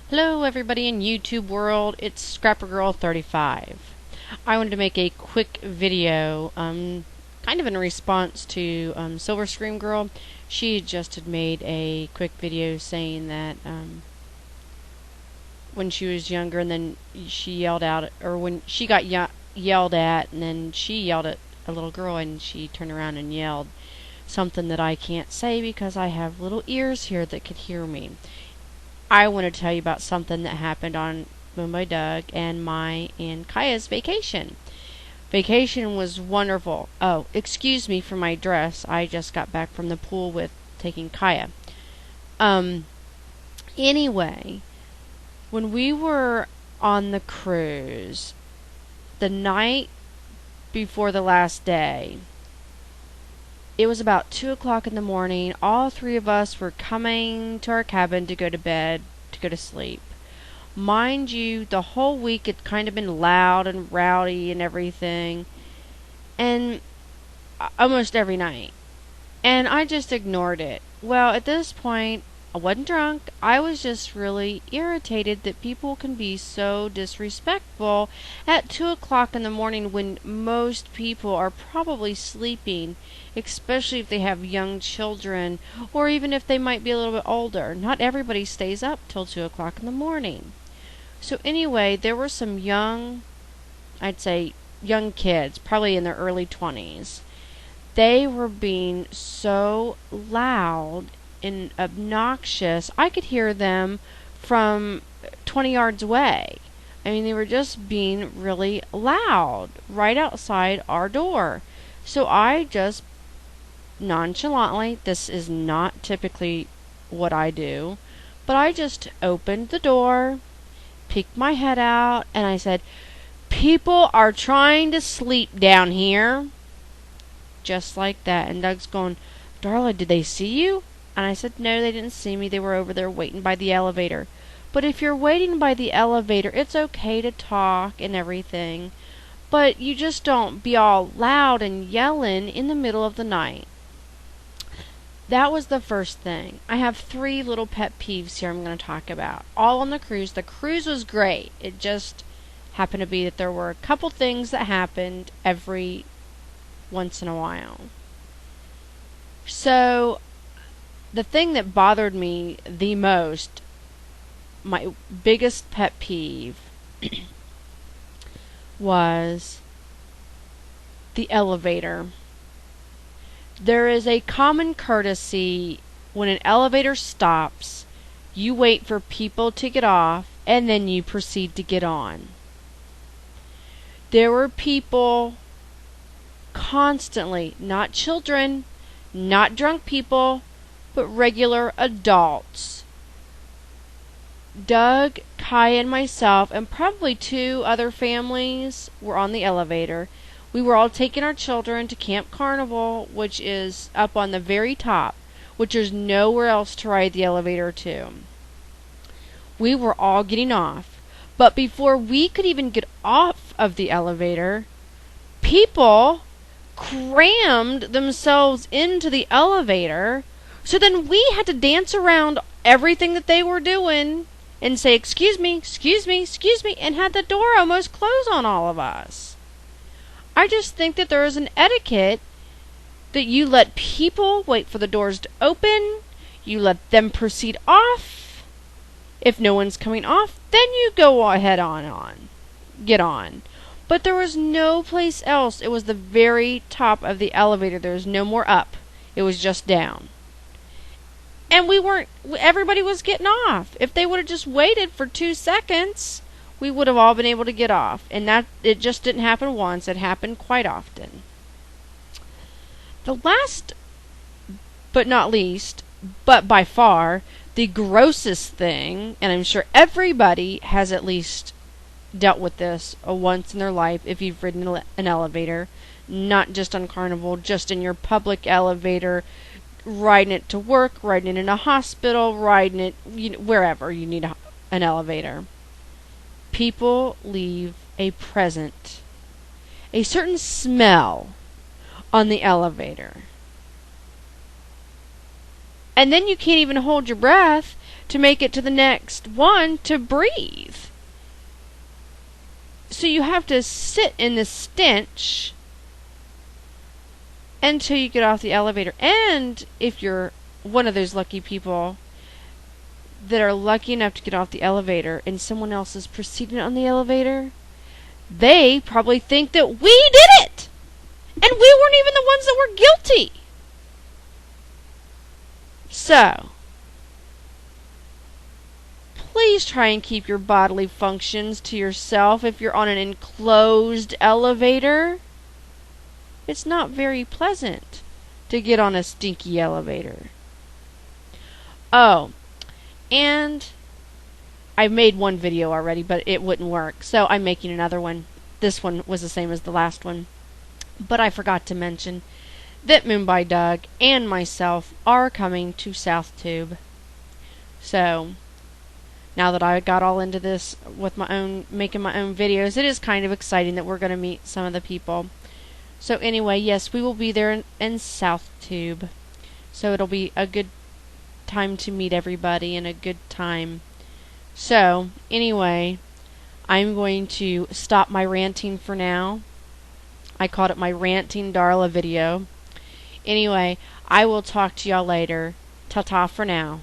Hello everybody in YouTube world, it's Scrapper Girl 35. I wanted to make a quick video, kind of in response to Silver Scream Girl. She just had made a quick video saying that when she was younger and then she yelled out, or when she got yelled at and then she yelled at a little girl and she turned around and yelled something that I can't say because I have little ears here that could hear me. I want to tell you about something that happened on Mumbai Doug and my and Kaya's vacation. Vacation was wonderful. Oh, excuse me for my dress. I just got back from the pool with taking Kaya. Anyway, when we were on the cruise, the night before the last day, it was about 2 o'clock in the morning. All three of us were coming to our cabin to go to bed, to go to sleep. Mind you, the whole week it's kind of been loud and rowdy and everything. And almost every night. And I just ignored it. Well, at this point, I wasn't drunk. I was just really irritated that people can be so disrespectful at 2 o'clock in the morning when most people are probably sleeping, especially if they have young children or even if they might be a little bit older. Not everybody stays up till 2 o'clock in the morning. So anyway, there were some I'd say young kids, probably in their early 20s. They were being so loud and obnoxious. I could hear them from 20 yards away. I mean, they were just being really loud right outside our door. So I just nonchalantly, this is not typically what I do, but I just opened the door, peeked my head out, and I said, "People are trying to sleep down here." Just like that. And Doug's going, "Darla, did they see you?" And I said, "No, they didn't see me. They were over there waiting by the elevator." But if you're waiting by the elevator, it's okay to talk and everything. But you just don't be all loud and yelling in the middle of the night. That was the first thing. I have 3 little pet peeves here I'm going to talk about. All on the cruise. The cruise was great. It just happened to be that there were a couple things that happened every once in a while. So the thing that bothered me the most, my biggest pet peeve, was the elevator. There is a common courtesy when an elevator stops, you wait for people to get off and then you proceed to get on. There were people constantly, not children, not drunk people, but regular adults. Doug, Kai, and myself, and probably 2 other families were on the elevator. We were all taking our children to Camp Carnival, which is up on the very top, which there's nowhere else to ride the elevator to. We were all getting off, but before we could even get off of the elevator, people crammed themselves into the elevator. So then we had to dance around everything that they were doing and say, "Excuse me, excuse me, excuse me," and had the door almost close on all of us. I just think that there is an etiquette that you let people wait for the doors to open, you let them proceed off. If no one's coming off, then you go ahead get on. But there was no place else. It was the very top of the elevator. There was no more up. It was just down. And everybody was getting off. If they would have just waited for 2 seconds, we would have all been able to get off. And it just didn't happen once. It happened quite often. The last, but not least, but by far, the grossest thing, and I'm sure everybody has at least dealt with this once in their life if you've ridden an elevator, not just on Carnival, just in your public elevator, riding it to work, riding it in a hospital, riding it wherever you need an elevator. People leave a present, a certain smell on the elevator. And then you can't even hold your breath to make it to the next one to breathe. So you have to sit in the stench until you get off the elevator. And if you're one of those lucky people that are lucky enough to get off the elevator and someone else is proceeding on the elevator, they probably think that we did it! And we weren't even the ones that were guilty! So, please try and keep your bodily functions to yourself if you're on an enclosed elevator. It's not very pleasant to get on a stinky elevator. Oh, and I made one video already, but it wouldn't work, so I'm making another one. This one was the same as the last one. But I forgot to mention that Mumbai Doug and myself are coming to South Tube. So, now that I got all into this with making my own videos, it is kind of exciting that we're going to meet some of the people. So anyway, yes, we will be there in South Tube. So it'll be a good time to meet everybody and a good time. So, anyway, I'm going to stop my ranting for now. I called it my Ranting Darla video. Anyway, I will talk to y'all later. Ta-ta for now.